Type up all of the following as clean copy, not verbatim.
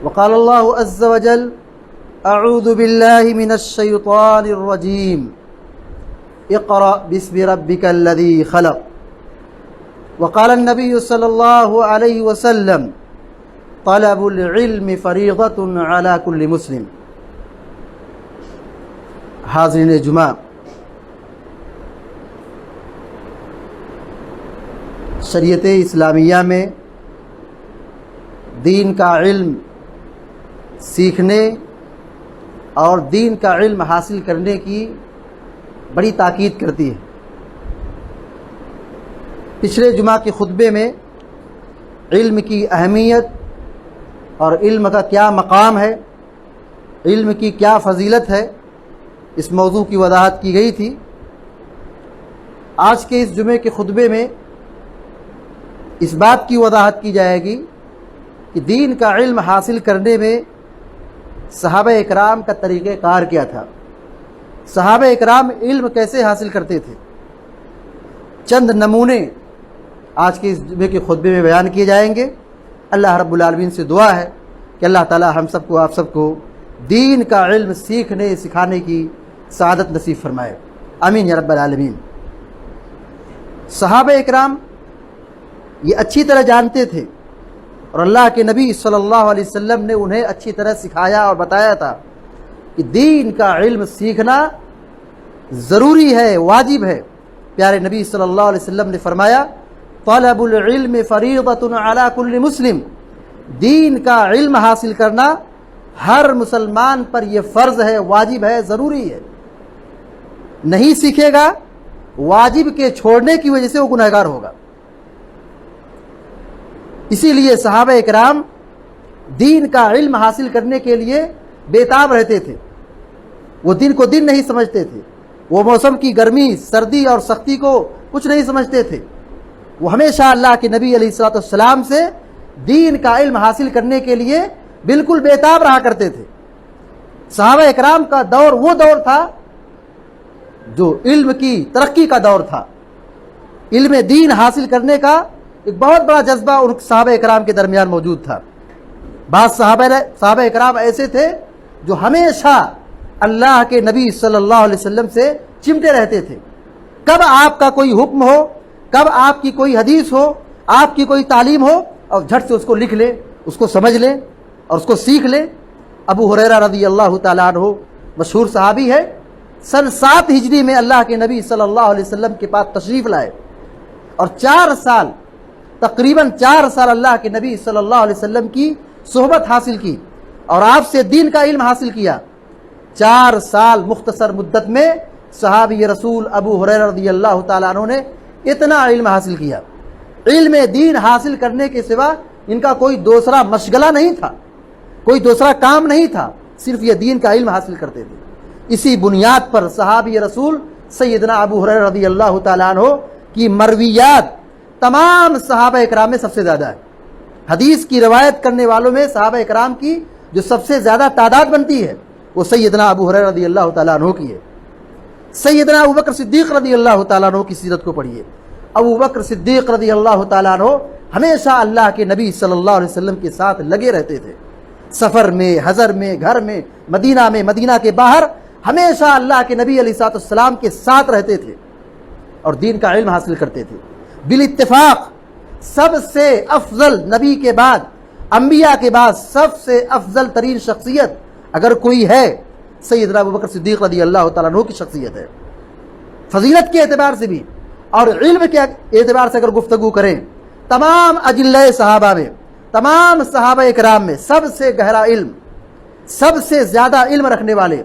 وقال اللہ عز وجل اعوذ باللہ من الشیطان الرجیم اقرأ باسم ربک الذی خلق وقال النبی صلی اللہ علیہ وسلم طلب العلم فریضۃ علی کل مسلم۔ حاضرین جمعہ، شریعت اسلامیہ میں دین کا علم سیکھنے اور دین کا علم حاصل کرنے کی بڑی تاکید کرتی ہے۔ پچھلے جمعہ کے خطبے میں علم کی اہمیت اور علم کا کیا مقام ہے، علم کی کیا فضیلت ہے، اس موضوع کی وضاحت کی گئی تھی۔ آج کے اس جمعے کے خطبے میں اس بات کی وضاحت کی جائے گی کہ دین کا علم حاصل کرنے میں صحابہ اکرام کا طریقہ کار کیا تھا، صحابہ اکرام علم کیسے حاصل کرتے تھے۔ چند نمونے آج کے اس جمعے کے خطبے میں بیان کیے جائیں گے۔ اللہ رب العالمین سے دعا ہے کہ اللہ تعالی ہم سب کو، آپ سب کو دین کا علم سیکھنے سکھانے کی سعادت نصیب فرمائے، آمین یا رب العالمین۔ صحابہ اکرام یہ اچھی طرح جانتے تھے اور اللہ کے نبی صلی اللہ علیہ وسلم نے انہیں اچھی طرح سکھایا اور بتایا تھا کہ دین کا علم سیکھنا ضروری ہے، واجب ہے۔ پیارے نبی صلی اللہ علیہ وسلم نے فرمایا طلب العلم فریضۃ علی کل مسلم، دین کا علم حاصل کرنا ہر مسلمان پر یہ فرض ہے، واجب ہے، ضروری ہے۔ نہیں سیکھے گا واجب کے چھوڑنے کی وجہ سے وہ گنہگار ہوگا۔ اسی لیے صحابہ اکرام دین کا علم حاصل کرنے کے لیے بےتاب رہتے تھے، وہ دن کو دن نہیں سمجھتے تھے، وہ موسم کی گرمی، سردی اور سختی کو کچھ نہیں سمجھتے تھے، وہ ہمیشہ اللہ کے نبی علیہ الصلوۃ والسلام سے دین کا علم حاصل کرنے کے لیے بالکل بےتاب رہا کرتے تھے۔ صحابہ اکرام کا دور وہ دور تھا جو علم کی ترقی کا دور تھا، علم دین حاصل کرنے کا ایک بہت بڑا جذبہ ان صحابہ اکرام کے درمیان موجود تھا۔ بعض صحابہ اکرام ایسے تھے جو ہمیشہ اللہ کے نبی صلی اللہ علیہ وسلم سے چمٹے رہتے تھے، کب آپ کا کوئی حکم ہو، کب آپ کی کوئی حدیث ہو، آپ کی کوئی تعلیم ہو، اور جھٹ سے اس کو لکھ لے، اس کو سمجھ لے اور اس کو سیکھ لے۔ ابو ہریرہ رضی اللہ تعالیٰ عنہ مشہور صحابی ہے، سن 7 ہجری میں اللہ کے نبی صلی اللہ علیہ وسلم کے پاس تشریف لائے اور 4 سال، تقریباً 4 سال اللہ کے نبی صلی اللہ علیہ وسلم کی صحبت حاصل کی اور آپ سے دین کا علم حاصل کیا۔ 4 سال مختصر مدت میں صحابی رسول ابو ہریرہ رضی اللہ تعالیٰ عنہ نے اتنا علم حاصل کیا۔ علم دین حاصل کرنے کے سوا ان کا کوئی دوسرا مشغلہ نہیں تھا، کوئی دوسرا کام نہیں تھا، صرف یہ دین کا علم حاصل کرتے تھے۔ اسی بنیاد پر صحابی رسول سیدنا ابو ہریرہ رضی اللہ تعالیٰ عنہ کی مرویات تمام صحابہ اکرام میں سب سے زیادہ ہے۔ حدیث کی روایت کرنے والوں میں صحابہ اکرام کی جو سب سے زیادہ تعداد بنتی ہے وہ سیدنا ابو ہریرہ رضی اللہ تعالیٰ عنہ کی ہے۔ سیدنا ابو بکر صدیق رضی اللہ تعالیٰ عنہ کی سیرت کو پڑھیے۔ ابو بکر صدیق رضی اللہ تعالیٰ عنہ ہمیشہ اللہ کے نبی صلی اللہ علیہ وسلم کے ساتھ لگے رہتے تھے، سفر میں، حضر میں، گھر میں، مدینہ کے باہر ہمیشہ اللہ کے نبی علیہ الصلوۃ والسلام کے ساتھ رہتے تھے اور دین کا علم حاصل کرتے تھے۔ بالاتفاق سب سے افضل نبی کے بعد، انبیاء کے بعد سب سے افضل ترین شخصیت اگر کوئی ہے سیدنا ابو بکر صدیق رضی اللہ تعالیٰ عنہ کی شخصیت ہے۔ فضیلت کے اعتبار سے بھی اور علم کے اعتبار سے اگر گفتگو کریں، تمام اجلۂ صحابہ میں، تمام صحابہ اکرام میں سب سے گہرا علم، سب سے زیادہ علم رکھنے والے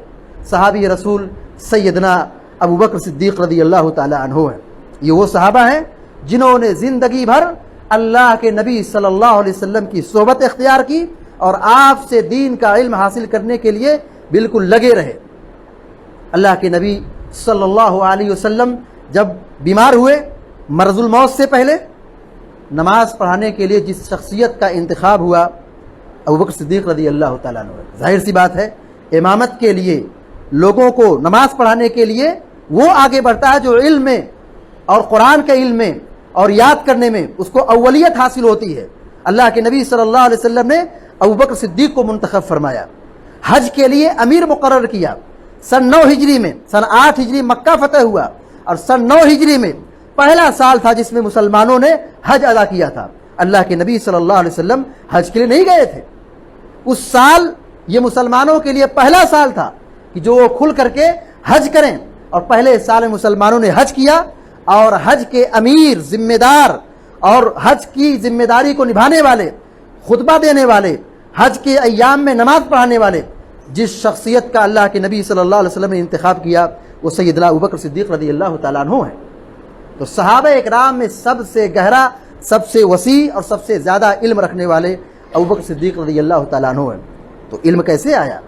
صحابی رسول سیدنا ابو بکر صدیق رضی اللہ تعالیٰ عنہ ہیں۔ یہ وہ صحابہ ہیں جنہوں نے زندگی بھر اللہ کے نبی صلی اللہ علیہ وسلم کی صحبت اختیار کی اور آپ سے دین کا علم حاصل کرنے کے لیے بالکل لگے رہے۔ اللہ کے نبی صلی اللہ علیہ وسلم جب بیمار ہوئے مرض الموت سے پہلے، نماز پڑھانے کے لیے جس شخصیت کا انتخاب ہوا ابو بکر صدیق رضی اللہ تعالیٰ عنہ۔ ظاہر سی بات ہے امامت کے لیے، لوگوں کو نماز پڑھانے کے لیے وہ آگے بڑھتا ہے جو علم میں اور قرآن کے علم میں اور یاد کرنے میں اس کو اولیت حاصل ہوتی ہے۔ اللہ کے نبی صلی اللہ علیہ وسلم نے अबू बकर सिद्दीक को मुंतखब फरमाया, हज के लिए अमीर मुकर्रर किया। सन 9 हिजरी में, सन 8 हिजरी मक्का फतह हुआ और सन 9 हिजरी में पहला साल था जिसमें मुसलमानों ने हज अदा किया था। अल्लाह के नबी सल्लल्लाहु अलैहि वसल्लम हज के लिए नहीं गए थे। उस साल ये मुसलमानों के लिए पहला साल था कि जो वो खुल करके हज करें, और पहले साल में मुसलमानों ने हज किया और हज के अमीर, जिम्मेदार और हज की जिम्मेदारी को निभाने वाले, खुतबा देने वाले, हज के अय्याम में नमाज पढ़ाने वाले जिस शख्सियत का अल्लाह के नबी सल्लल्लाहु अलैहि वसल्लम ने इंतखाब किया वो सैयदना अबू बकर सिद्दीक रज़ियल्लाहु ताला अन्हु है। तो सहाबा इकराम में सबसे गहरा, सबसे वसी और सबसे ज़्यादा इल्म रखने वाले अबू बकर सिद्दीक रज़ियल्लाहु ताला अन्हु है। तो इल्म कैसे आया?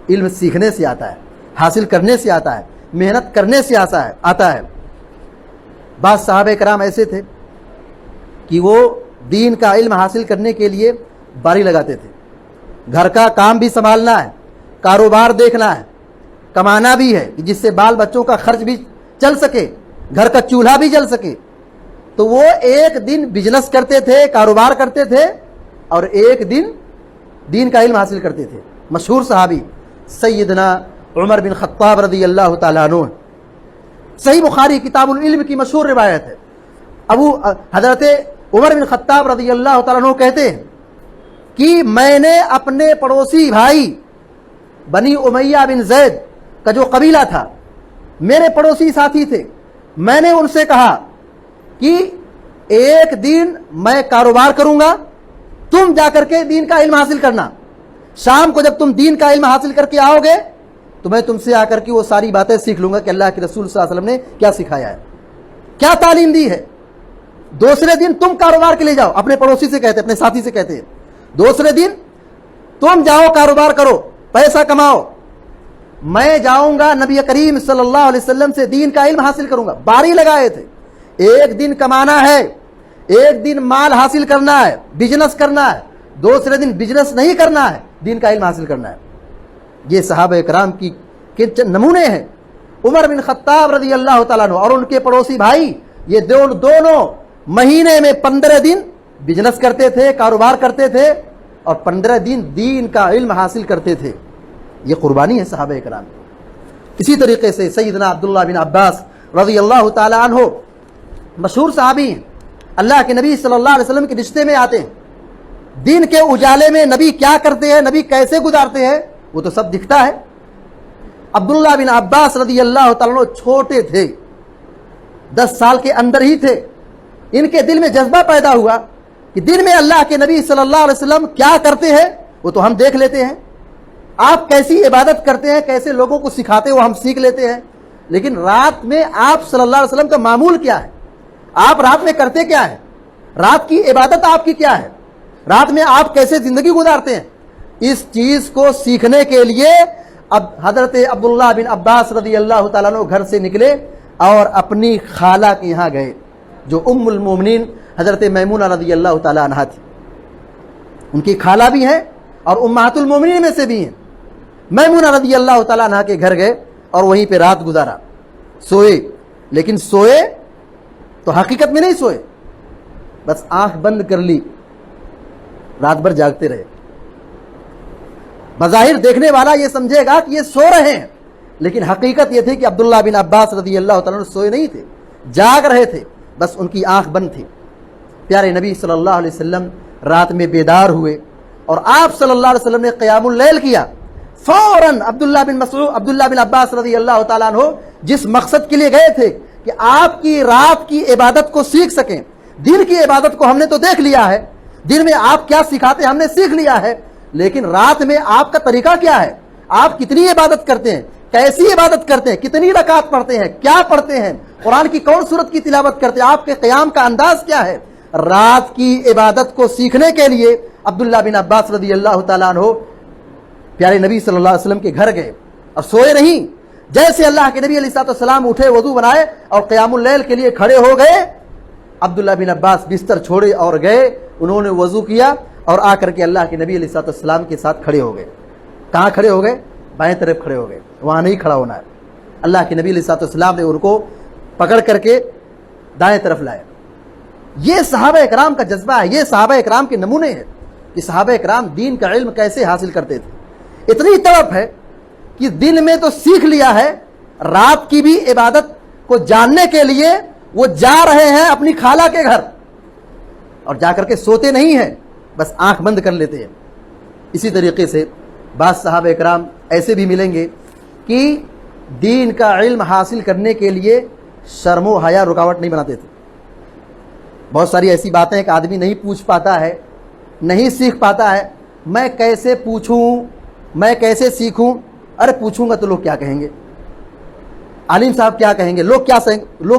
इल्म सीखने से आता है, हासिल करने से आता है, मेहनत करने से आता है। बाद सहाबा इकराम ऐसे थे कि वो दीन का इल्म हासिल करने के लिए बारी लगाते थे। घर का काम भी संभालना है, कारोबार देखना है, कमाना भी है कि जिससे बाल बच्चों का खर्च भी चल सके, घर का चूल्हा भी जल सके। तो वो एक दिन बिजनेस करते थे, कारोबार करते थे, और एक दिन दीन का इल्म हासिल करते थे। मशहूर सहाबी सैयदना उमर बिन खत्ताब रज़ियल्लाहु ताला अन्हु। सही बुखारी किताबुल इल्म की मशहूर रिवायत है। हज़रत उमर बिन खत्ताब रज़ियल्लाहु ताला अन्हु कहते हैं कि मैंने अपने पड़ोसी भाई बनी उमैया बिन जैद का जो कबीला था, मेरे पड़ोसी साथी थे, मैंने उनसे कहा कि एक दिन मैं कारोबार करूंगा, तुम जाकर के दीन का इल्म हासिल करना। शाम को जब तुम दीन का इल्म हासिल करके आओगे तो मैं तुमसे आकर के वो सारी बातें सीख लूंगा कि अल्लाह के रसूल सल्लल्लाहु अलैहि वसल्लम ने क्या सिखाया है, क्या तालीम दी है। दूसरे दिन तुम कारोबार के लिए जाओ, अपने पड़ोसी से कहते, अपने साथी से कहते हैं, दूसरे दिन तुम जाओ कारोबार करो, पैसा कमाओ, मैं जाऊंगा नबी करीम सल्लल्लाहु अलैहि वसल्लम से दीन का इल्म हासिल करूंगा। बारी लगाए थे, एक दिन कमाना है, एक दिन माल हासिल करना है, बिजनेस करना है, दूसरे दिन बिजनेस नहीं करना है, दीन का इल्म हासिल करना है। ये सहाबा इकराम के नमूने हैं। उमर बिन खत्ताब रज़ियल्लाहु ताला अन्हु और उनके पड़ोसी भाई, ये दोनों महीने में 15 दिन बिजनेस करते थे, कारोबार करते थे, और 15 दिन दीन का इल्म हासिल करते थे। ये कुर्बानी है सहाबा इकराम। इसी तरीके से सैयदना अब्दुल्लाह बिन अब्बास रज़ियल्लाहु ताला अन्हु मशहूर सहाबी हैं, अल्लाह के नबी सल्लल्लाहु अलैहि वसल्लम के रिश्ते में आते हैं। दीन के उजाले में नबी क्या करते हैं, नबी कैसे गुजारते हैं, वो तो सब दिखता है। अब्दुल्लाह बिन अब्बास रज़ियल्लाहु ताला अन्हु छोटे थे, 10 साल के अंदर ही थे। इनके दिल में जज्बा पैदा हुआ कि दिन में अल्लाह के नबी सल्लल्लाहु अलैहि वसल्लम क्या करते हैं वो तो हम देख लेते हैं, आप कैसी इबादत करते हैं, कैसे लोगों को सिखाते हो हम सीख लेते हैं, लेकिन रात में आप सल्लल्लाहु अलैहि वसल्लम का मामूल क्या है, आप रात में करते क्या है, रात की इबादत आपकी क्या है, रात में आप कैसे जिंदगी गुजारते हैं। इस चीज को सीखने के लिए अब हजरत अब्दुल्लाह बिन अब्बास रज़ियल्लाहु ताला अन्हु घर से निकले और अपनी खाला के यहाँ गए, जो उम्मुल मोमिनीन हजरत मैमूना रज़ियल्लाहु ताला अन्हा थी। उनकी खाला भी हैं और उम्महातुल मोमिनीन में से भी हैं। मैमूना रज़ियल्लाहु ताला अन्हा के घर गए और वहीं पे रात गुजारा। सोए, लेकिन सोए तो हकीकत में नहीं सोए, बस आंख बंद कर ली, रात भर जागते रहे। बज़ाहिर देखने वाला ये समझेगा कि ये सो रहे हैं, लेकिन हकीकत ये थी कि अब्दुल्लाह बिन अब्बास रज़ियल्लाहु ताला अन्हु सोए नहीं थे, जाग रहे थे, बस उनकी आंख बंद थी। प्यारे नबी सल्लल्लाहु अलैहि वसल्लम रात में बेदार हुए और आप सल्लल्लाहु अलैहि वसल्लम ने क़यामुल लैल किया। फौरन अब्दुल्लाह बिन अब्बास रज़ियल्लाहु ताला अन्हु जिस मकसद के लिए गए थे कि आपकी रात की इबादत को सीख सकें, दिन की इबादत को हमने तो देख लिया है, दिन में आप क्या सिखाते हमने सीख लिया है, लेकिन रात में आपका तरीका क्या है, आप कितनी इबादत करते हैं, कैसी इबादत करते हैं, कितनी रकात पढ़ते हैं, क्या पढ़ते हैं, कुरान की कौन सूरत की तिलावत करते हैं, आपके क़याम का अंदाज क्या है। रात की इबादत को सीखने के लिए अब्दुल्लाह बिन अब्बास रज़ियल्लाहु ताला अन्हु प्यारे नबी सल्लल्लाहु अलैहि वसल्लम के घर गए और सोए नहीं। जैसे अल्लाह के नबी अलैहिस्सलाम उठे, वजू बनाए और क़यामुल लैल के लिए खड़े हो गए, अब्दुल्लाह बिन अब्बास बिस्तर छोड़े और गए, उन्होंने वजू किया और आकर के अल्लाह के नबी अलैहिस्सलाम के साथ खड़े हो गए। कहाँ खड़े हो गए? बाएं तरफ खड़े हो गए, वहाँ नहीं खड़ा होना है। अल्लाह के नबी अलैहिस्सलाम ने उनको पकड़ करके दाएं तरफ लाए। ये सहाबा इकराम का जज्बा है, ये सहाबा इकराम के नमूने हैं। کہ صحابہ اکرام دین کا علم کیسے حاصل کرتے تھے. اتنی طرف ہے کہ دن میں تو سیکھ لیا ہے, رات کی بھی عبادت کو جاننے کے لیے وہ جا رہے ہیں اپنی خالہ کے گھر, اور جا کر کے سوتے نہیں ہیں, بس آنکھ بند کر لیتے ہیں. اسی طریقے سے بعض صحابہ اکرام ایسے بھی ملیں گے کہ دین کا علم حاصل کرنے کے لیے شرم و حیا رکاوٹ نہیں بناتے تھے. بہت ساری ایسی باتیں ہیں کہ آدمی نہیں پوچھ پاتا ہے, نہیں سیکھ پاتا ہے. میں کیسے پوچھوں, میں کیسے سیکھوں, ارے پوچھوں گا تو لوگ کیا کہیں گے, عالم صاحب کیا کہیں گے, لوگ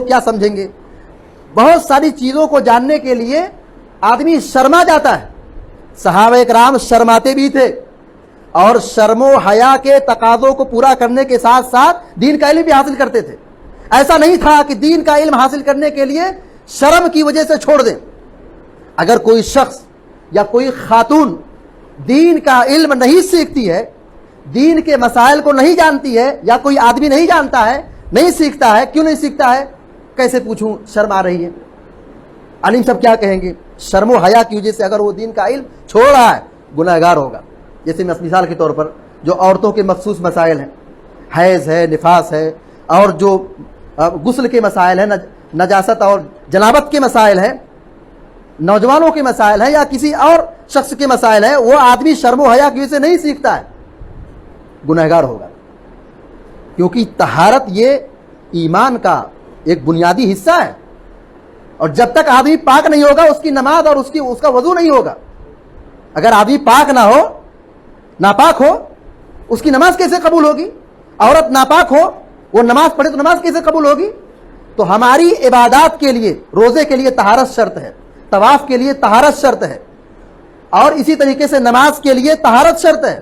کیا سمجھیں گے. بہت ساری چیزوں کو جاننے کے لیے آدمی شرما جاتا ہے. صحابہ اکرام شرماتے بھی تھے, اور شرم و حیا کے تقاضوں کو پورا کرنے کے ساتھ ساتھ دین کا علم بھی حاصل کرتے تھے. ایسا نہیں تھا کہ دین کا علم حاصل کرنے کے لیے شرم کی وجہ سے چھوڑ دیں. اگر کوئی شخص یا کوئی خاتون دین کا علم نہیں سیکھتی ہے, دین کے مسائل کو نہیں جانتی ہے, یا کوئی آدمی نہیں جانتا ہے, نہیں سیکھتا ہے, کیوں نہیں سیکھتا ہے, کیسے پوچھوں, شرم آ رہی ہے, عالم سب کیا کہیں گے. شرم و حیا کی وجہ سے اگر وہ دین کا علم چھوڑ رہا ہے گنہگار ہوگا. جیسے مثال کے طور پر جو عورتوں کے مخصوص مسائل ہیں, حیض ہے, نفاس ہے, اور جو غسل کے مسائل ہیں, نجاست اور جنابت کے مسائل ہیں, نوجوانوں کے مسائل ہیں, یا کسی اور شخص کے مسائل ہیں, وہ آدمی شرم و حیا کی وجہ سے نہیں سیکھتا ہے, گنہگار ہوگا. کیونکہ طہارت یہ ایمان کا ایک بنیادی حصہ ہے, اور جب تک آدمی پاک نہیں ہوگا اس کی نماز اور اس کا وضو نہیں ہوگا. اگر آدمی پاک نہ ہو, ناپاک ہو, اس کی نماز کیسے قبول ہوگی؟ عورت ناپاک ہو, وہ نماز پڑھے تو نماز کیسے قبول ہوگی؟ تو ہماری عبادات کے لیے, روزے کے لیے طہارت شرط ہے, طواف کے لیے طہارت شرط ہے, اور اسی طریقے سے نماز کے لیے طہارت شرط ہے.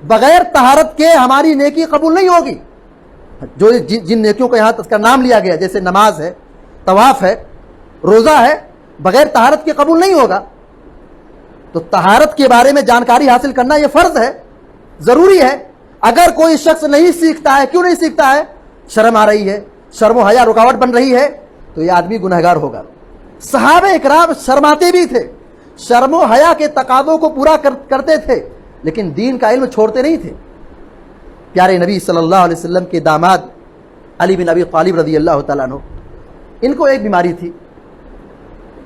بغیر طہارت کے ہماری نیکی قبول نہیں ہوگی. جو جن نیکیوں کا یہاں کا نام لیا گیا, جیسے نماز ہے, طواف ہے, روزہ ہے, بغیر طہارت کے قبول نہیں ہوگا. تو طہارت کے بارے میں جانکاری حاصل کرنا یہ فرض ہے, ضروری ہے. اگر کوئی شخص نہیں سیکھتا ہے, کیوں نہیں سیکھتا ہے؟ شرم آ رہی ہے, شرم و حیا رکاوٹ بن رہی ہے, تو یہ آدمی گنہگار ہوگا. صحابہ اکرام شرماتے بھی تھے, شرم و حیا کے تقاضوں کو پورا کرتے تھے, لیکن دین کا علم چھوڑتے نہیں تھے. پیارے نبی صلی اللہ علیہ وسلم کے داماد علی بن ابی طالب رضی اللہ تعالیٰ عنہ, ان کو ایک بیماری تھی,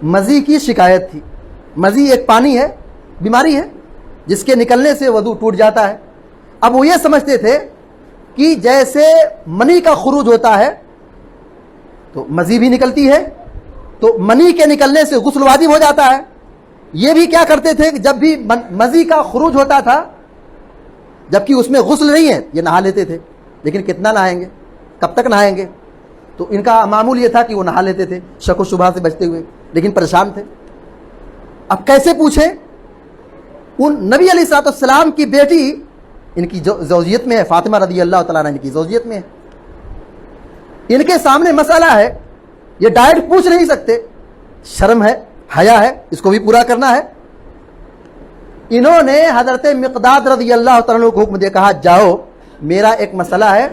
مزی کی شکایت تھی. مزی ایک پانی ہے, بیماری ہے, جس کے نکلنے سے وضو ٹوٹ جاتا ہے. اب وہ یہ سمجھتے تھے کہ جیسے منی کا خروج ہوتا ہے تو مزی بھی نکلتی ہے, تو منی کے نکلنے سے غسل واجب ہو جاتا ہے. یہ بھی کیا کرتے تھے کہ جب بھی مزی کا خروج ہوتا تھا, جبکہ اس میں غسل نہیں ہے, یہ نہا لیتے تھے. لیکن کتنا نہائیں گے, کب تک نہائیں گے؟ تو ان کا معمول یہ تھا کہ وہ نہا لیتے تھے شک و شبہ سے بچتے ہوئے, لیکن پریشان تھے. اب کیسے پوچھیں؟ ان نبی علیہ الصلوۃ والسلام کی بیٹی ان کی زوجیت میں ہے, فاطمہ رضی اللہ تعالیٰ عنہ کی زوجیت میں ہے. ان کے سامنے مسئلہ ہے, یہ ڈائریکٹ پوچھ نہیں سکتے, شرم ہے, حیا ہے, اس کو بھی پورا کرنا ہے. انہوں نے حضرت مقداد رضی اللہ تعالیٰ عنہ کو حکم دے, کہا جاؤ, میرا ایک مسئلہ ہے,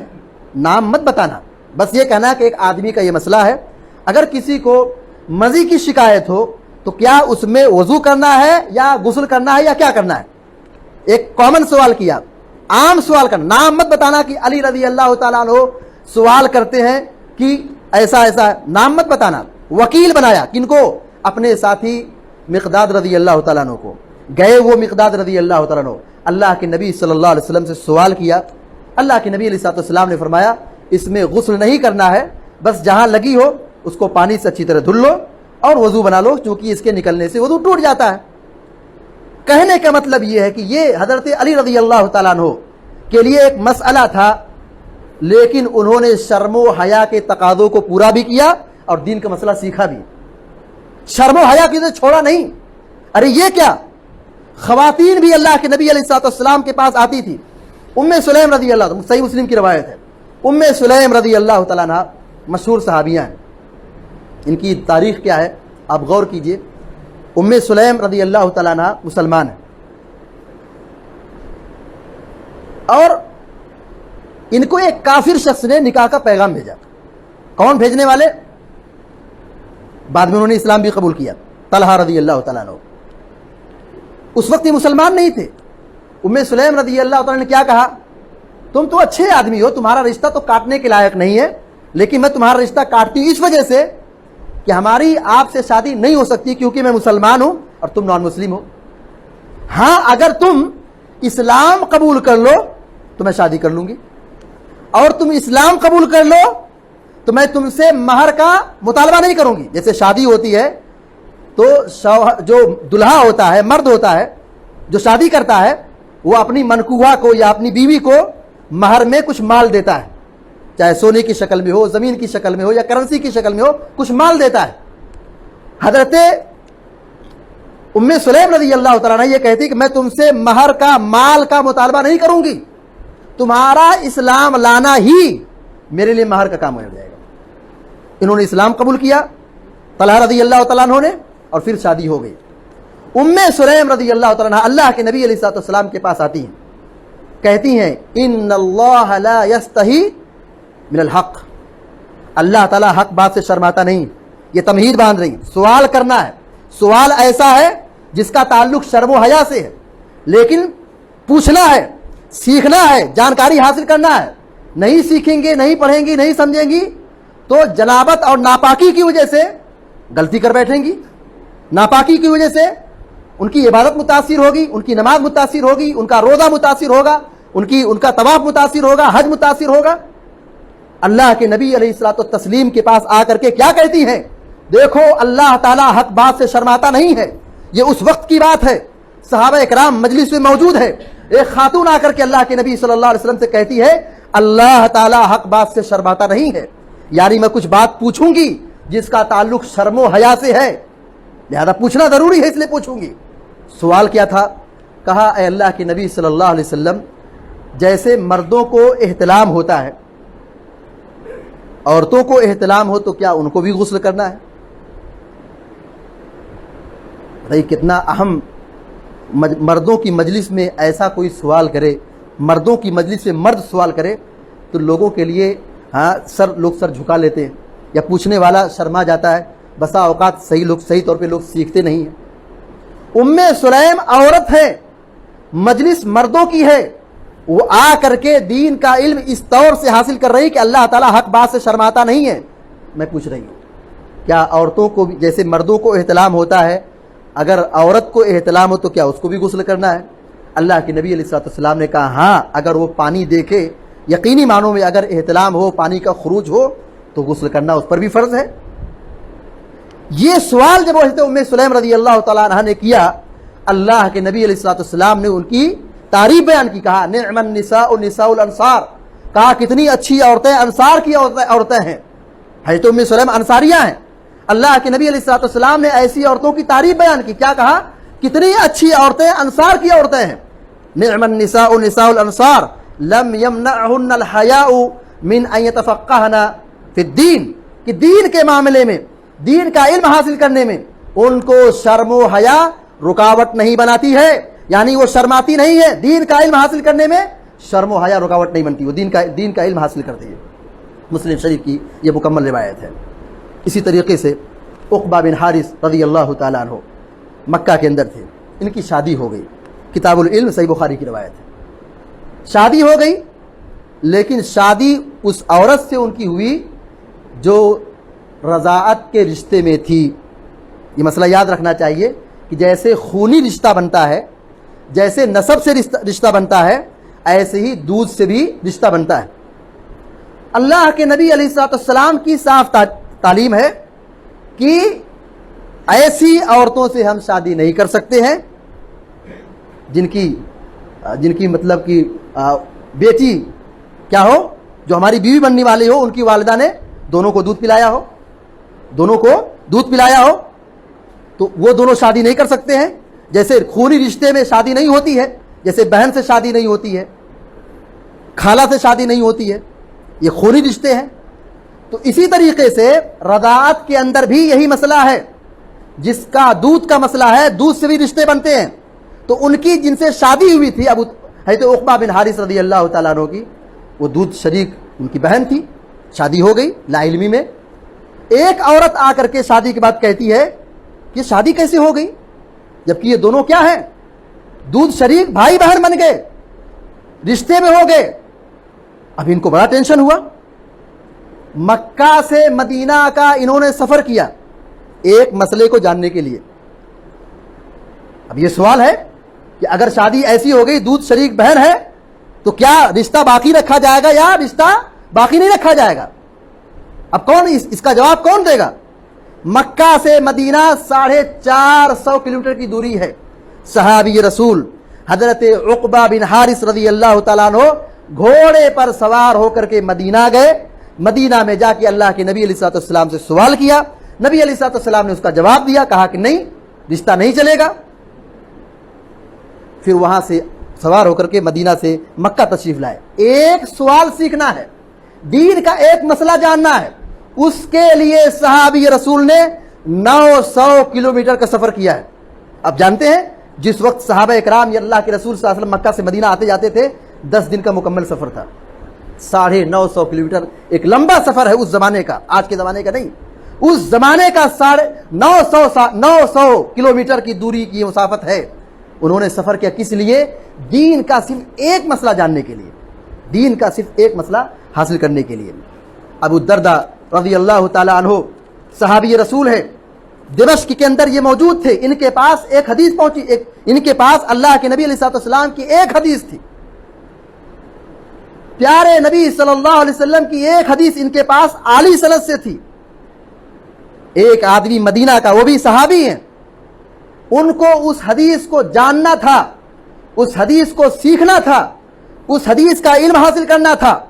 نام مت بتانا, بس یہ کہنا کہ ایک آدمی کا یہ مسئلہ ہے. اگر کسی کو مزی کی شکایت ہو تو کیا اس میں وضو کرنا ہے یا غسل کرنا ہے یا کیا کرنا ہے؟ ایک کامن سوال کیا, عام سوال کرنا, نام مت بتانا کہ علی رضی اللہ تعالیٰ عنہ سوال کرتے ہیں کہ ایسا ایسا, نام مت بتانا. وکیل بنایا کن کو؟ اپنے ساتھی مقداد رضی اللہ تعالیٰ عنہ کو. گئے وہ مقداد رضی اللہ تعالیٰ عنہ, اللہ کے نبی صلی اللہ علیہ وسلم سے سوال کیا. اللہ کے نبی علیہ الصلوۃ والسلام نے فرمایا اس میں غسل نہیں کرنا ہے, بس جہاں لگی ہو اس کو پانی سے اچھی طرح دھل لو اور وضو بنا لو, چونکہ اس کے نکلنے سے وضو ٹوٹ جاتا ہے. کہنے کا مطلب یہ ہے کہ یہ حضرت علی رضی اللہ تعالیٰ عنہ کے لیے ایک مسئلہ تھا, لیکن انہوں نے شرم و حیا کے تقاضوں کو پورا بھی کیا اور دین کا مسئلہ سیکھا بھی. شرم و حیا کسی چھوڑا نہیں. ارے یہ کیا, خواتین بھی اللہ کے نبی علیہ الصلوۃ والسلام کے پاس آتی تھی. ام سلیم رضی اللہ, صحیح مسلم کی روایت ہے, ام سلیم رضی اللہ تعالیٰ عنہ مشہور صحابیہ ہیں. ان کی تاریخ کیا ہے آپ غور کیجئے. ام سلیم رضی اللہ تعالیٰ عنہ مسلمان ہیں, اور ان کو ایک کافر شخص نے نکاح کا پیغام بھیجا. کون بھیجنے والے؟ بعد میں انہوں نے اسلام بھی قبول کیا, طلحہ رضی اللہ تعالیٰ عنہ. उस वक्त ये मुसलमान नहीं थे। उम्मे सुलैम रज़ी अल्लाह तआला ने क्या कहा, तुम तो अच्छे आदमी हो, तुम्हारा रिश्ता तो काटने के लायक नहीं है, लेकिन मैं तुम्हारा रिश्ता काटती हूँ इस वजह से कि हमारी आपसे शादी नहीं हो सकती क्योंकि मैं मुसलमान हूं और तुम नॉन मुस्लिम हो। हाँ, अगर तुम इस्लाम कबूल कर लो तो मैं शादी कर लूंगी, और तुम इस्लाम कबूल कर लो तो मैं तुमसे महर का मुतालबा नहीं करूंगी। जैसे शादी होती है तो जो दुल्हा होता है, मर्द होता है जो शादी करता है, वो अपनी मनकूहा को या अपनी बीवी को महर में कुछ माल देता है, चाहे सोने की शक्ल में हो, जमीन की शक्ल में हो या करेंसी की शक्ल में हो, कुछ माल देता है। हजरत उम्मे सुलैम रज़ी अल्लाह तआला अन्हा ये कहती कि मैं तुमसे महर का, माल का मुतालबा नहीं करूंगी, तुम्हारा इस्लाम लाना ही मेरे लिए महर का काम हो जाएगा। इन्होंने इस्लाम कबूल किया तलहा रज़ी अल्लाह तआला अन्हु ने, और फिर शादी हो गई। उम्मे सुलैम रज़ी अल्लाह तआला अन्हा अल्लाह के नबी अलैहिस्सलाम के पास आती हैं, कहती हैं इन्नल्लाह ला यस्तही मिनल हक, अल्लाह ताला हक बात से शर्माता नहीं। ये तमहीद बांध रही, सवाल करना है, सवाल ऐसा है जिसका ताल्लुक शर्म व हया से है, लेकिन पूछना है, सीखना है, जानकारी हासिल करना है। नहीं सीखेंगे, नहीं पढ़ेंगी, नहीं समझेंगी तो जनाबत और नापाकी की वजह से गलती कर बैठेंगी, नापाकी की वजह से उनकी इबादत मुतासिर होगी, उनकी नमाज मुतासिर होगी, उनका रोज़ा मुतासिर होगा, उनका तवाफ मुतासिर होगा, हज मुतासिर होगा। अल्लाह के नबी अलैहिस्सलातु तस्लीम के पास आकर के क्या कहती हैं, देखो अल्लाह ताला हक बात से शर्माता नहीं है। ये उस वक्त की बात है, सहाबा इकराम मजलिस में मौजूद है, एक खातून आकर के अल्लाह के नबी सल्लल्लाहु अलैहि वसल्लम से कहती है अल्लाह ताला हक बात से शर्माता नहीं है, यानी मैं कुछ बात पूछूंगी जिसका ताल्लुक शर्मो हया से है, लिहाजा पूछना जरूरी है इसलिए पूछूंगी। सवाल क्या था, कहा ऐ अल्लाह के नबी सल्लल्लाहु अलैहि वसल्लम, जैसे मर्दों को एहतलाम होता है, औरतों को एहतलाम हो तो क्या उनको भी गुस्ल करना है? भाई कितना अहम, मर्दों की मजलिस में ऐसा कोई सवाल करे, मर्दों की मजलिस में मर्द सवाल करे तो लोगों के लिए लोग सर झुका लेते हैं या पूछने वाला शर्मा जाता है। बसा औकात सही तौर पे लोग सीखते नहीं हैं। उम्मे सुलैम औरत है, मजलिस मर्दों की है, वो आ करके दीन का इल्म इस तौर से हासिल कर रही कि अल्लाह ताला हक बात से शर्माता नहीं है। मैं पूछ रही हूँ, क्या औरतों को भी जैसे मर्दों को एहतलाम होता है, अगर औरत को एहतलाम हो तो क्या उसको भी गुस्ल करना है? अल्लाह के नबी अलैहिस्सलाम ने कहा हाँ, अगर वो पानी देखे, यकीनी मानों में अगर एहतलाम हो, पानी का खुरूज हो तो गुस्ल करना उस पर भी फर्ज है। ये सवाल जब हज़रत उम्मे सुलैम रज़ी अल्लाह तआला अन्हा ने किया, अल्लाह के नबी अलैहिस्सलाम ने उनकी तारीफ बयान की, कहा निअमन निसाउ निसाउल अंसार, कहा कितनी अच्छी औरतें अंसार की औरतें हैं। हज़रत उम्मे सुलैम अंसारियां हैं। अल्लाह के नबी अलैहिस्सलाम ने ऐसी औरतों की तारीफ बयान की, क्या कहा, कितनी अच्छी औरतें अंसार की औरतें हैं। निअमन निसाउ निसाउल अंसार लम यमनअहुन्नल हयाउ मिन अन यतफक्कहना फिद्दीन, कि दीन के मामले में, दीन का इल्म हासिल करने में उनको शर्म हया रुकावट नहीं बनाती है, यानी वो शर्माती नहीं है। दीन का इल्म हासिल करने में शर्म हया रुकावट नहीं बनती, वो दीन का इल्म हासिल करती है। मुस्लिम शरीफ की ये मुकम्मल रिवायत है। इसी तरीके से उक़बा बिन हारिस रज़ी अल्लाह तआला अन्हु मक्का के अंदर थे, इनकी शादी हो गई, किताबुल इल्म सही बुखारी की रिवायत है। शादी हो गई, लेकिन शादी उस औरत से उनकी हुई जो रज़ाअत के रिश्ते में थी। ये मसला याद रखना चाहिए कि जैसे खूनी रिश्ता बनता है, जैसे नसब से रिश्ता बनता है, ऐसे ही दूध से भी रिश्ता बनता है। अल्लाह के नबी अलैहिस्सलाम की साफ तालीम है कि ऐसी औरतों से हम शादी नहीं कर सकते हैं जिनकी मतलब कि बेटी क्या हो, जो हमारी बीवी बनने वाली हो, उनकी वालिदा ने दोनों को दूध पिलाया हो, दोनों को दूध पिलाया हो, तो वो दोनों शादी नहीं कर सकते हैं। जैसे खूनी रिश्ते में शादी नहीं होती है, जैसे बहन से शादी नहीं होती है, खाला से शादी नहीं होती है, ये खूनी रिश्ते हैं। तो इसी तरीके से रज़ाअत के अंदर भी यही मसला है, जिसका दूध का मसला है, दूध से भी रिश्ते बनते हैं। तो उनकी जिनसे शादी हुई थी अबू हज़रत उक़बा बिन हारिस रज़ी अल्लाह तआला अन्हु की, वो दूध शरीक उनकी बहन थी, शादी हो गई लाइल्मी में। एक औरत आकर के शादी के बाद कहती है कि शादी कैसे हो गई, जबकि ये दोनों क्या हैं, दूध शरीक भाई बहन बन गए, रिश्ते में हो गए। अब इनको बड़ा टेंशन हुआ। मक्का से मदीना का इन्होंने सफर किया एक मसले को जानने के लिए। अब ये सवाल है कि अगर शादी ऐसी हो गई, दूध शरीक बहन है, तो क्या रिश्ता बाकी रखा जाएगा या रिश्ता बाकी नहीं रखा जाएगा? अब कौन इसका जवाब कौन देगा? मक्का से मदीना 450 किलोमीटर की दूरी है। सहाबी रसूल हजरत उक़बा बिन हारिस रज़ी अल्लाह तआला अन्हु घोड़े पर सवार होकर के मदीना गए। मदीना में जाके अल्लाह के नबी अलैहिस्सलाम से सवाल किया। नबी अलैहिस्सलाम ने उसका जवाब दिया, कहा कि नहीं, रिश्ता नहीं चलेगा। फिर वहां से सवार होकर के मदीना से मक्का तशरीफ लाए। एक सवाल सीखना है, दीन का एक मसला जानना है, उसके लिए सहाबी रसूल ने 900 किलोमीटर का सफर किया है। अब जानते हैं जिस वक्त सहाबा इकराम अल्लाह के रसूल सल्लल्लाहु अलैहि वसल्लम मक्का से मदीना आते जाते थे, 10 दिन का मुकम्मल सफर था। 950 किलोमीटर एक लंबा सफर है उस जमाने का, आज के जमाने का नहीं। उस जमाने का 950 किलोमीटर की दूरी की मुसाफत है। उन्होंने सफर किया किस लिए? दीन का सिर्फ एक मसला जानने के लिए, दीन का सिर्फ एक मसला हासिल करने के लिए। अबू दरदा रज़ी अल्लाह ताला अन्हु सहाबी रसूल है, दिमश्क के अंदर ये मौजूद थे। इनके पास एक हदीस पहुंची, इनके पास अल्लाह के नबी अलैहिस्सलाम की एक हदीस थी। प्यारे नबी सल्लल्लाहु अलैहि वसल्लम की एक हदीस इनके पास आली सनद से थी। एक आदमी मदीना का, वो भी सहाबी हैं, उनको उस हदीस को जानना था, उस हदीस को सीखना था, उस हदीस का इल्म हासिल करना था।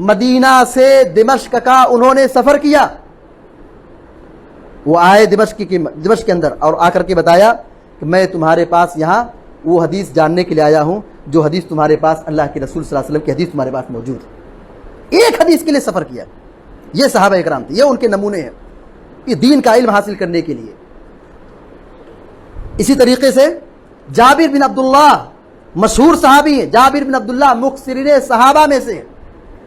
मदीना से दिमश्क का उन्होंने सफर किया। वो आए दिमश्क के अंदर और आकर के बताया कि मैं तुम्हारे पास यहाँ वो हदीस जानने के लिए आया हूँ जो हदीस तुम्हारे पास अल्लाह के रसूल सल्लल्लाहु अलैहि वसल्लम की हदीस तुम्हारे पास मौजूद है। एक हदीस के लिए सफर किया। ये सहाबा इकराम थे, ये उनके नमूने हैं कि दीन का इल्म हासिल करने के लिए। इसी तरीके से जाबिर बिन अब्दुल्लाह मशहूर सहाबी है। जाबिर बिन अब्दुल्लाह मुक्सिरीन सहाबा में से,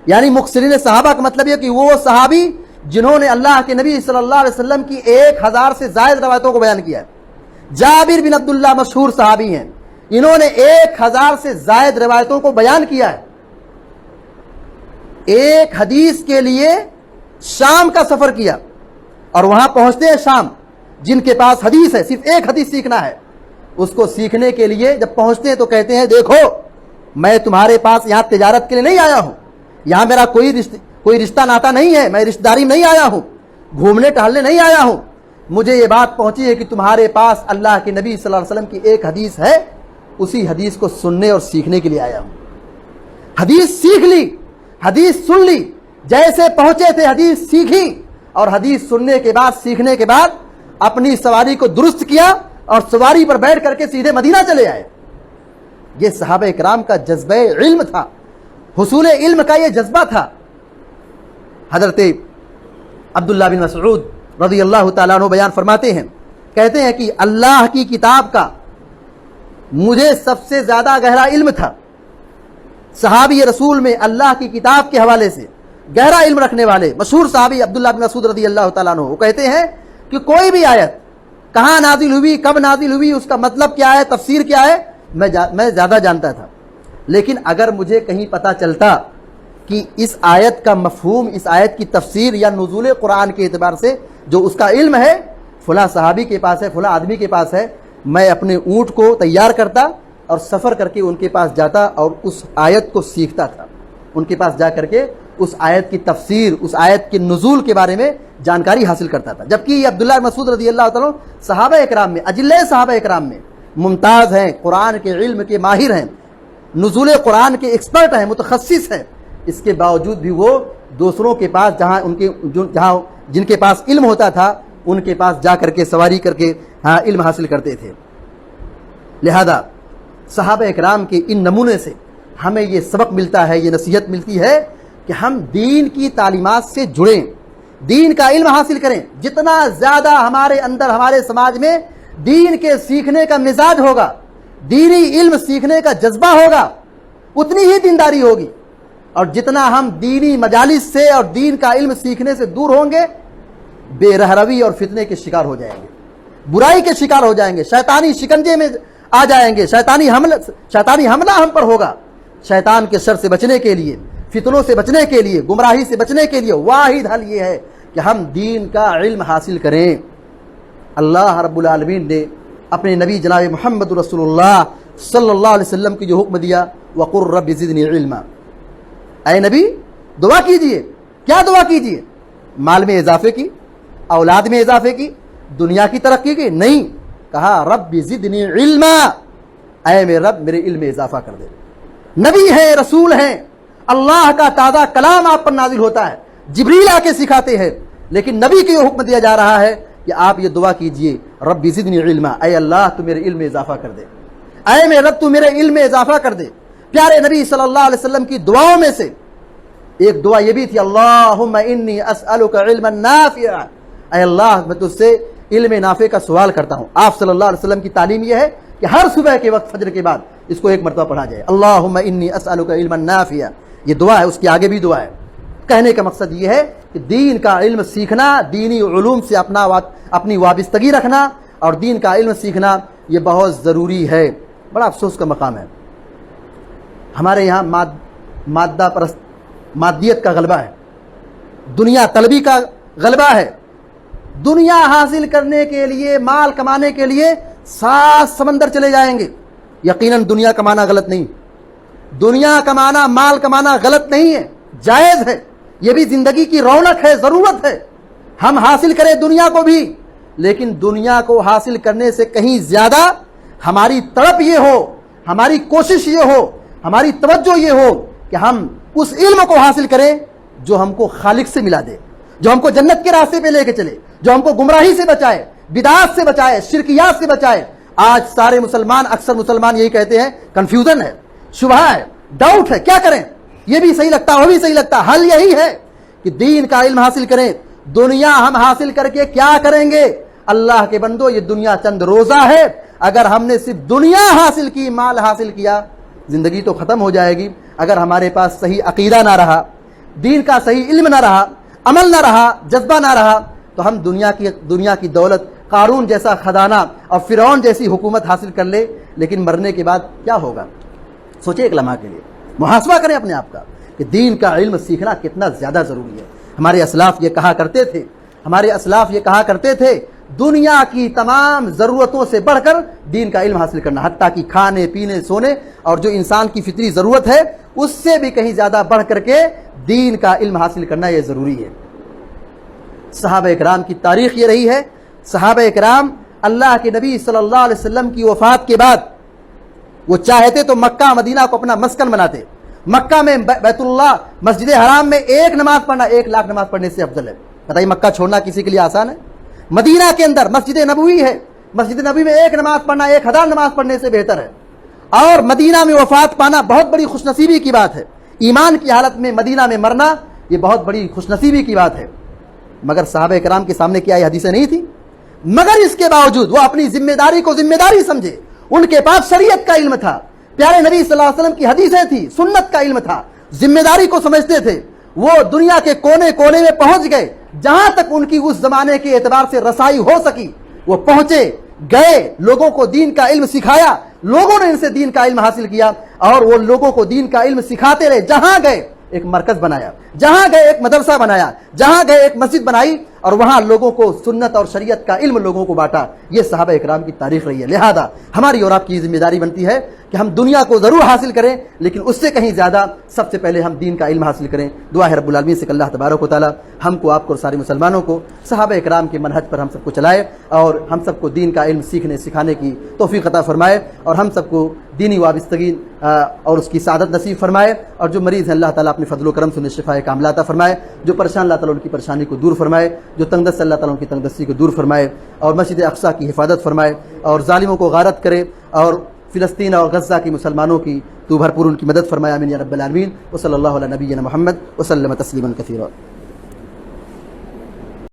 यानी मुक्सिरीन सहाबा का मतलब यह कि वो सहाबी जिन्होंने अल्लाह के नबी सल्लल्लाहु अलैहि वसल्लम की 1000 से ज्यादा रवायतों को बयान किया है। जाबिर बिन अब्दुल्लाह मशहूर सहाबी हैं, इन्होंने 1000 से ज्यादा रवायतों को बयान किया है। एक हदीस के लिए शाम का सफर किया और वहां पहुंचते हैं शाम, जिनके पास हदीस है, सिर्फ एक हदीस सीखना है। उसको सीखने के लिए जब पहुंचते हैं तो कहते हैं, देखो मैं तुम्हारे पास यहां तिजारत के लिए नहीं आया हूं, यहां मेरा कोई रिश्ता नाता नहीं है, मैं रिश्तेदारी में नहीं आया हूं, घूमने टहलने नहीं आया हूं। मुझे ये बात पहुंची है कि तुम्हारे पास अल्लाह के नबी सल्लल्लाहु अलैहि वसल्लम की एक हदीस है, उसी हदीस को सुनने और सीखने के लिए आया हूं। हदीस सीख ली, हदीस सुन ली, जैसे पहुंचे थे हदीस सीखी और हदीस सुनने के बाद, सीखने के बाद अपनी सवारी को दुरुस्त किया और सवारी पर बैठ करके सीधे मदीना चले आए। ये सहाबा इकराम का जज्बे इल्म था, हुसूल इल्म का ये जज्बा था। हजरत अब्दुल्लाह बिन मसऊद रज़ी अल्लाह ताला अन्हु बयान फरमाते हैं, कहते हैं कि अल्लाह की किताब का मुझे सबसे ज्यादा गहरा इल्म था। सहाबी रसूल में अल्लाह की किताब के हवाले से गहरा इल्म रखने वाले मशहूर सहाबी अब्दुल्लाह बिन मसऊद रज़ी अल्लाह ताला अन्हु वो कहते हैं कि कोई भी आयत कहाँ नाजिल हुई, कब नाजिल हुई, उसका मतलब क्या है, तफसीर क्या है, मैं ज्यादा जानता था। लेकिन अगर मुझे कहीं पता चलता कि इस आयत का मफहूम, इस आयत की तफसीर या नुज़ूल कुरान के एतबार से जो उसका इल्म है फला सहाबी के पास है, फला आदमी के पास है, मैं अपने ऊँट को तैयार करता और सफ़र करके उनके पास जाता और उस आयत को सीखता था। उनके पास जा करके उस आयत की तफसीर, उस आयत के नुज़ूल के बारे में जानकारी हासिल करता था। जबकि अब्दुल्लाह बिन मसऊद रज़ी अल्लाह तआला सहाबा इकराम में, अजिल्ले सहाबा इकराम में मुमताज़ हैं, कुरान के इल्म के माहिर हैं, नुज़ूल कुरान के एक्सपर्ट हैं, मुतखस्सिस हैं। इसके बावजूद भी वो दूसरों के पास जहाँ जिनके पास इल्म होता था उनके पास जा करके सवारी करके इल्म हासिल करते थे। लिहाजा सहाबा इकराम के इन नमूने से हमें ये सबक मिलता है, ये नसीहत मिलती है कि हम दीन की तालीमात से जुड़ें, दीन का इल्म हासिल करें। जितना ज़्यादा हमारे अंदर, हमारे समाज में दीन के सीखने का मिजाज होगा, दीनी इल्म सीखने का जज्बा होगा, उतनी ही दीनदारी होगी। और जितना हम दीनी मजालिस से और दीन का इल्म सीखने से दूर होंगे, बेरहरवी और फितने के शिकार हो जाएंगे, बुराई के शिकार हो जाएंगे, शैतानी शिकंजे में آ جائیں گے، شیطانی حملہ ہم پر ہوگا۔ شیطان کے شر سے بچنے کے لیے، فتنوں سے بچنے کے لیے، گمراہی سے بچنے کے لیے واحد حل یہ ہے کہ ہم دین کا علم حاصل کریں۔ اللہ رب العالمین نے اپنے نبی جناب محمد رسول اللہ صلی اللہ علیہ وسلم کی جو حکم دیا، وَقُلْ رَبِّ زِدْنِي عِلْمًا، اے نبی دعا کیجئے۔ کیا دعا کیجئے؟ مال میں اضافے کی، اولاد میں اضافے کی، دنیا کی ترقی کی؟ نہیں، کہا رب زدنی علما، اے میرے رب میرے علم میں اضافہ کر دے۔ نبی ہیں، رسول ہیں، اللہ کا تازہ کلام آپ پر نازل ہوتا ہے، جبریل آ کے سکھاتے ہیں، لیکن نبی کو یہ حکم دیا جا رہا ہے کہ آپ یہ دعا کیجئے، رب زدنی علما، اے اللہ تو میرے علم میں اضافہ کر دے، اے میرے رب تو میرے علم میں اضافہ کر دے۔ پیارے نبی صلی اللہ علیہ وسلم کی دعاؤں میں سے ایک دعا یہ بھی تھی، اللہم انی اسألک علما نافعا، اے اللہ میں تجھ سے علم نافع کا سوال کرتا ہوں۔ آپ صلی اللہ علیہ وسلم کی تعلیم یہ ہے کہ ہر صبح کے وقت فجر کے بعد اس کو ایک مرتبہ پڑھا جائے، اللہم انی اسألک علما نافعا، یہ دعا ہے، اس کے آگے بھی دعا ہے۔ کہنے کا مقصد یہ ہے کہ دین کا علم سیکھنا، دینی علوم سے اپنی وابستگی رکھنا اور دین کا علم سیکھنا یہ بہت ضروری ہے۔ بڑا افسوس کا مقام ہے، ہمارے یہاں مادہ پرست، مادیت کا غلبہ ہے، دنیا طلبی کا غلبہ ہے۔ دنیا حاصل کرنے کے لیے، مال کمانے کے لیے 7 سمندر چلے جائیں گے۔ یقیناً دنیا کمانا غلط نہیں، دنیا کمانا، مال کمانا غلط نہیں ہے، جائز ہے، یہ بھی زندگی کی رونق ہے، ضرورت ہے، ہم حاصل کریں دنیا کو بھی، لیکن دنیا کو حاصل کرنے سے کہیں زیادہ ہماری طرف یہ ہو، ہماری کوشش یہ ہو، ہماری توجہ یہ ہو کہ ہم اس علم کو حاصل کریں جو ہم کو خالق سے ملا دے، جو ہم کو جنت کے راستے پہ لے کے چلے، جو ہم کو گمراہی سے بچائے، بدعات سے بچائے، شرکیات سے بچائے۔ آج سارے مسلمان، اکثر مسلمان یہی کہتے ہیں کنفیوژن ہے، شبہ ہے، ڈاؤٹ ہے، کیا کریں، یہ بھی صحیح لگتا، وہ بھی صحیح لگتا۔ حل یہی ہے کہ دین کا علم حاصل کریں۔ دنیا ہم حاصل کر کے کیا کریں گے؟ اللہ کے بندو، یہ دنیا چند روزہ ہے، اگر ہم نے صرف دنیا حاصل کی، مال حاصل کیا، زندگی تو ختم ہو جائے گی۔ اگر ہمارے پاس صحیح عقیدہ نہ رہا، دین کا صحیح علم نہ رہا، عمل نہ رہا، جذبہ نہ رہا، تو ہم دنیا کی دولت، قارون جیسا خزانہ اور فرعون جیسی حکومت حاصل کر لے، لیکن مرنے کے بعد کیا ہوگا؟ سوچیں ایک لمحہ کے لیے، محاسبہ کریں اپنے آپ کا کہ دین کا علم سیکھنا کتنا زیادہ ضروری ہے۔ ہمارے اسلاف یہ کہا کرتے تھے دنیا کی تمام ضرورتوں سے بڑھ کر دین کا علم حاصل کرنا، حتیٰ کہ کھانے پینے سونے اور جو انسان کی فطری ضرورت ہے اس سے بھی کہیں زیادہ بڑھ کر کے دین کا علم حاصل کرنا یہ ضروری ہے۔ صحابہ اکرام کی تاریخ یہ رہی ہے، صحابہ اکرام اللہ کے نبی صلی اللہ علیہ وسلم کی وفات کے بعد وہ چاہتے تو مکہ مدینہ کو اپنا مسکن بناتے۔ مکہ میں بیت اللہ، مسجد حرام میں ایک نماز پڑھنا 1 لاکھ نماز پڑھنے سے افضل ہے۔ بتائیے مکہ چھوڑنا کسی کے لیے آسان ہے؟ مدینہ کے اندر مسجد نبوی ہے، مسجد نبوی میں 1 نماز پڑھنا 1000 نماز پڑھنے سے بہتر ہے۔ اور مدینہ میں وفات پانا بہت بڑی خوش نصیبی کی بات ہے، ایمان کی حالت میں مدینہ میں مرنا یہ بہت بڑی خوش نصیبی کی بات ہے۔ مگر صحابہ کرام کے سامنے کیا یہ حدیثیں نہیں تھی؟ مگر اس کے باوجود وہ اپنی ذمہ داری کو ذمہ داری سمجھے، ان کے پاس شریعت کا علم تھا، پیارے نبی صلی اللہ علیہ وسلم کی حدیثیں تھی، سنت کا علم تھا، ذمہ داری کو سمجھتے تھے۔ وہ دنیا کے کونے کونے میں پہنچ گئے، جہاں تک ان کی اس زمانے کے اعتبار سے رسائی ہو سکی وہ پہنچے، گئے، لوگوں کو دین کا علم سکھایا، لوگوں نے ان سے دین کا علم حاصل کیا اور وہ لوگوں کو دین کا علم سکھاتے رہے۔ جہاں گئے ایک مرکز بنایا، جہاں گئے ایک مدرسہ بنایا، جہاں گئے ایک مسجد بنائی اور وہاں لوگوں کو سنت اور شریعت کا علم لوگوں کو بانٹا۔ یہ صحابہ اکرام کی تاریخ رہی ہے۔ لہذا ہماری اور آپ کی ذمہ داری بنتی ہے کہ ہم دنیا کو ضرور حاصل کریں، لیکن اس سے کہیں زیادہ سب سے پہلے ہم دین کا علم حاصل کریں۔ دعا ہے رب العالمین سے کہ اللہ تبارک و تعالی ہم کو، آپ کو اور سارے مسلمانوں کو صحابہ اکرام کے منہج پر ہم سب کو چلائے اور ہم سب کو دین کا علم سیکھنے سکھانے کی توفیق عطا فرمائے اور ہم سب کو دینی وابستگی اور اس کی سعادت نصیب فرمائے، اور جو مریض ہیں اللہ تعالیٰ اپنے فضل و کرم سے انہیں شفا کاملہ عطا فرمائے، جو پریشان اللہ تعالیٰ ان کی پریشانی کو دور فرمائے، جو تنگ دست اللہ تعالیٰ ان کی تنگ دستی کو دور فرمائے اور مسجد اقصیٰ کی حفاظت فرمائے اور ظالموں کو غارت کرے اور فلسطین اور غزہ کی مسلمانوں کی تو بھرپور ان کی مدد فرمائے، آمین یا رب العالمین۔ وصلی اللہ علی نبینا محمد وسلم تسلیما کثیرا۔